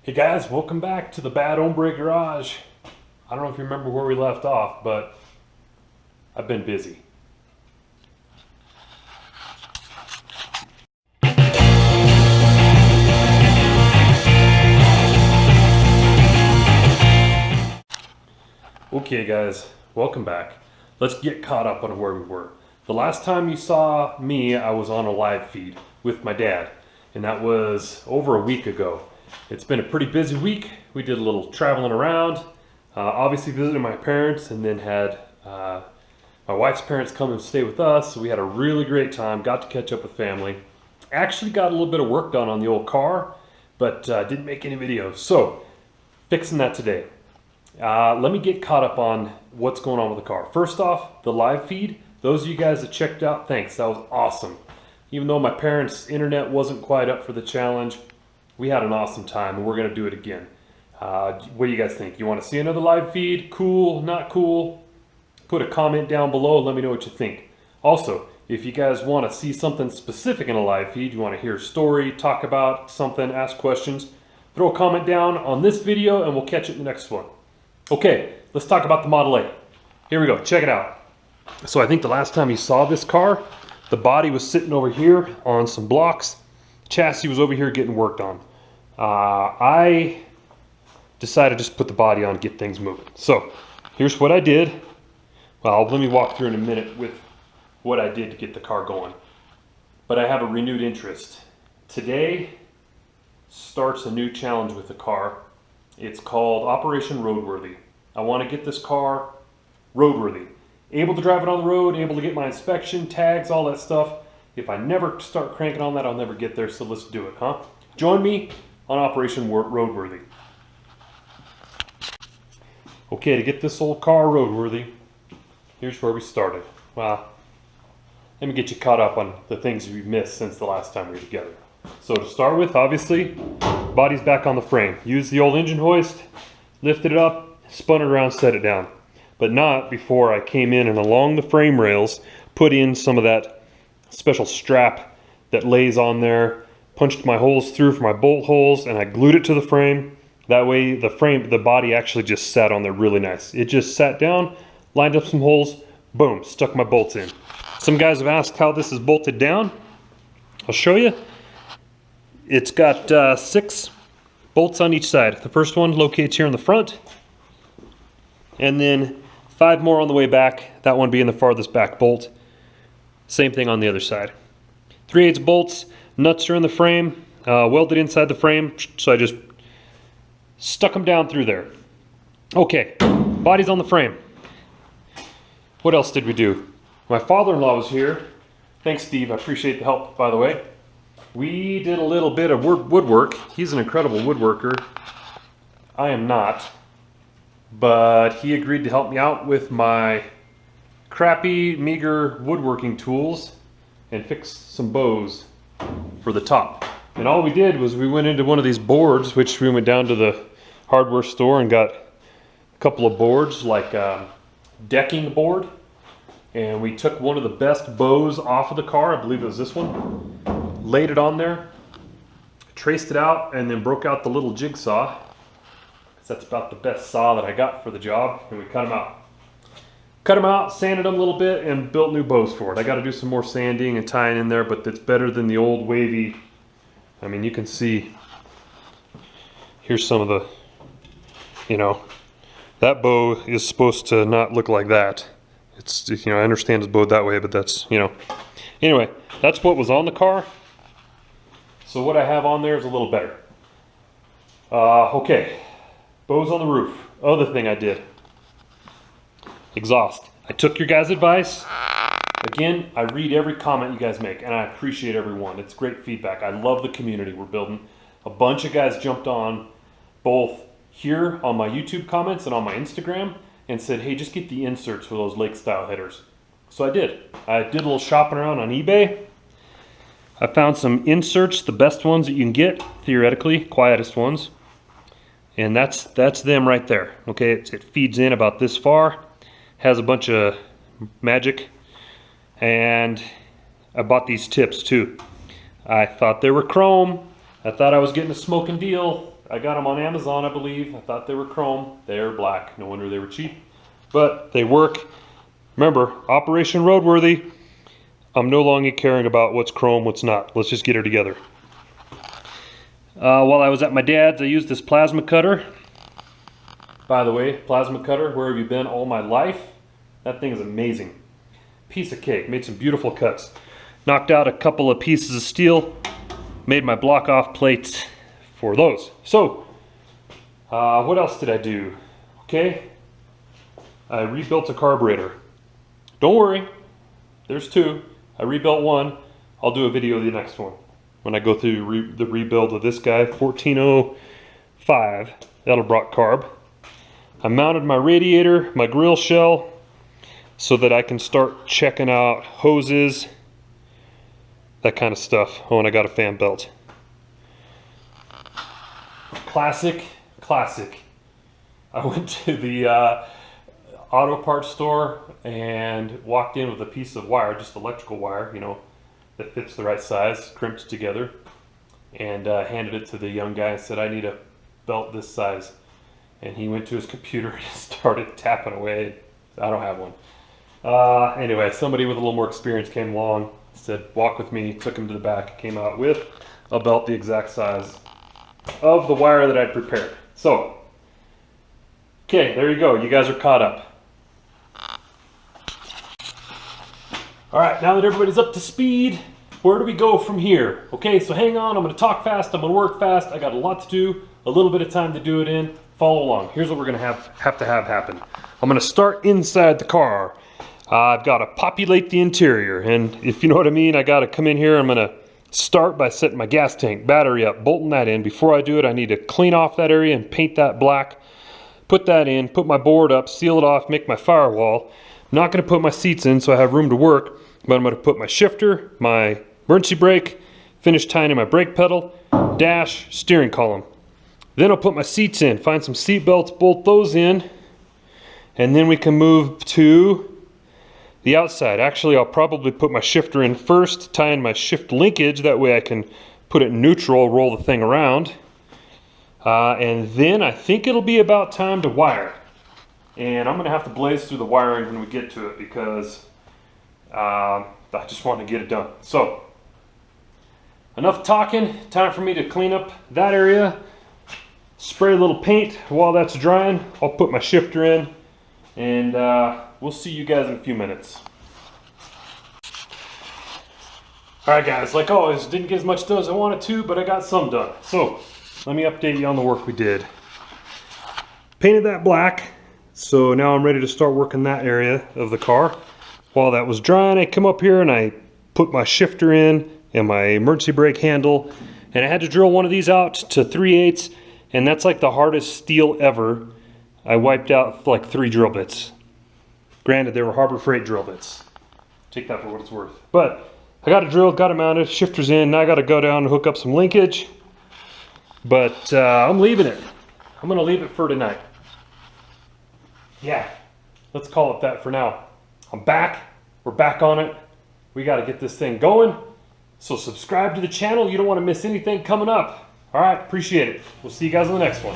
Hey guys, welcome back to the Bad Hombre Garage. I don't know if you remember where we left off, but I've been busy. Okay guys, welcome back. Let's get caught up on where we were. The last time you saw me, I was on a live feed with my dad, and that was over a week ago. It's been a pretty busy week. We did a little traveling around, obviously visited my parents, and then had my wife's parents come and stay with us. So we had a really great time, got to catch up with family. Actually got a little bit of work done on the old car, but didn't make any videos. So, fixing that today. Let me get caught up on what's going on with the car. First off, the live feed. Those of you guys that checked out, thanks. That was awesome. Even though my parents' internet wasn't quite up for the challenge, we had an awesome time, and we're going to do it again. What do you guys think? You want to see another live feed? Cool, not cool? Put a comment down below. Let me know what you think. Also, if you guys want to see something specific in a live feed, you want to hear a story, talk about something, ask questions, throw a comment down on this video, and we'll catch it in the next one. Okay, let's talk about the Model A. Here we go, check it out. So I think the last time you saw this car, the body was sitting over here on some blocks. Chassis was over here getting worked on. I decided to just put the body on and get things moving. So here's what I did. Well, let me walk through in a minute with what I did to get the car going. But I have a renewed interest. Today starts a new challenge with the car. It's called Operation Roadworthy. I want to get this car roadworthy. Able to drive it on the road, able to get my inspection, tags, all that stuff. If I never start cranking on that, I'll never get there, so let's do it, huh? Join me on Operation Roadworthy. Okay, to get this old car roadworthy, here's where we started. Well, let me get you caught up on the things we've missed since the last time we were together. So to start with, obviously, body's back on the frame. Used the old engine hoist, lifted it up, spun it around, set it down. But not before I came in and along the frame rails, put in some of that special strap that lays on there, punched my holes through for my bolt holes, and I glued it to the frame. That way the body actually just sat on there really nice. It just sat down, lined up some holes, boom, stuck my bolts in. Some guys have asked how this is bolted down. I'll show you. It's got 6 bolts on each side. The first one locates here in the front, and then 5 more on the way back, that one being the farthest back bolt. Same thing on the other side. 3/8 bolts, nuts are in the frame, welded inside the frame, so I just stuck them down through there. Okay, body's on the frame. What else did we do? My father-in-law was here. Thanks, Steve, I appreciate the help, by the way. We did a little bit of woodwork. He's an incredible woodworker. I am not, but he agreed to help me out with my crappy, meager woodworking tools and fix some bows for the top. And all we did was we went into one of these boards, which we went down to the hardware store and got a couple of boards, like decking board, and we took one of the best bows off of the car, I believe it was this one, laid it on there, traced it out, and then broke out the little jigsaw. That's about the best saw that I got for the job, and we cut them out. Cut them out, sanded them a little bit, and built new bows for it. I got to do some more sanding and tying in there, but it's better than the old wavy. I mean, you can see, here's some of the, that bow is supposed to not look like that. It's, I understand it's bowed that way, but that's, Anyway, that's what was on the car. So what I have on there is a little better. Okay, bows on the roof. Other thing I did. Exhaust. I took your guys' advice. Again, I read every comment you guys make, and I appreciate every one. It's great feedback. I love the community we're building. A bunch of guys jumped on both here on my YouTube comments and on my Instagram and said, hey, just get the inserts for those lake style headers. So I did. I did a little shopping around on eBay. I found some inserts, the best ones that you can get, theoretically, quietest ones. And that's them right there. Okay, it feeds in about this far. Has a bunch of magic, and I bought these tips too. I thought they were chrome. I thought I was getting a smoking deal. I got them on Amazon, I believe. I thought they were chrome. They're black. No wonder they were cheap. But they work. Remember, Operation Roadworthy. I'm no longer caring about what's chrome, what's not. Let's just get her together. While I was at my dad's, I used this plasma cutter. By the way, plasma cutter, where have you been all my life? That thing is amazing. Piece of cake. Made some beautiful cuts. Knocked out a couple of pieces of steel. Made my block off plates for those. So, what else did I do? Okay, I rebuilt a carburetor. Don't worry, there's two. I rebuilt one. I'll do a video of the next one when I go through the rebuild of this guy, 1405. That'll brought carb. I mounted my radiator, my grill shell, so that I can start checking out hoses, that kind of stuff. Oh, and I got a fan belt. Classic. I went to the auto parts store and walked in with a piece of wire, just electrical wire, you know, that fits the right size, crimped together, and handed it to the young guy and said, I need a belt this size. And he went to his computer and started tapping away. I don't have one. Anyway, somebody with a little more experience came along, said, walk with me, took him to the back, came out with a belt the exact size of the wire that I'd prepared. So, okay, there you go. You guys are caught up. All right, now that everybody's up to speed, where do we go from here? Okay, so hang on. I'm going to talk fast. I'm going to work fast. I got a lot to do, a little bit of time to do it in. Follow along. Here's what we're going to have to have happen. I'm going to start inside the car. I've got to populate the interior, and if you know what I mean, I got to come in here. I'm going to start by setting my gas tank battery up, bolting that in. Before I do it, I need to clean off that area and paint that black. Put that in, put my board up, seal it off, make my firewall. I'm not going to put my seats in so I have room to work, but I'm going to put my shifter, my emergency brake, finish tying in my brake pedal, dash, steering column. Then I'll put my seats in, find some seat belts, bolt those in, and then we can move to the outside. Actually, I'll probably put my shifter in first, tie in my shift linkage, that way I can put it in neutral, roll the thing around. And then I think it'll be about time to wire. And I'm going to have to blaze through the wiring when we get to it because I just want to get it done. So, enough talking, time for me to clean up that area. Spray a little paint while that's drying. I'll put my shifter in and we'll see you guys in a few minutes. Alright guys, like always, didn't get as much done as I wanted to, but I got some done. So, let me update you on the work we did. Painted that black, so now I'm ready to start working that area of the car. While that was drying, I come up here and I put my shifter in and my emergency brake handle, and I had to drill one of these out to 3/8, and that's like the hardest steel ever. I wiped out like 3 drill bits. Granted, they were Harbor Freight drill bits. Take that for what it's worth. But I got it drilled, got it mounted, shifter's in. Now I got to go down and hook up some linkage. But I'm leaving it. I'm going to leave it for tonight. Yeah, let's call it that for now. I'm back. We're back on it. We got to get this thing going. So subscribe to the channel. You don't want to miss anything coming up. All right, appreciate it. We'll see you guys on the next one.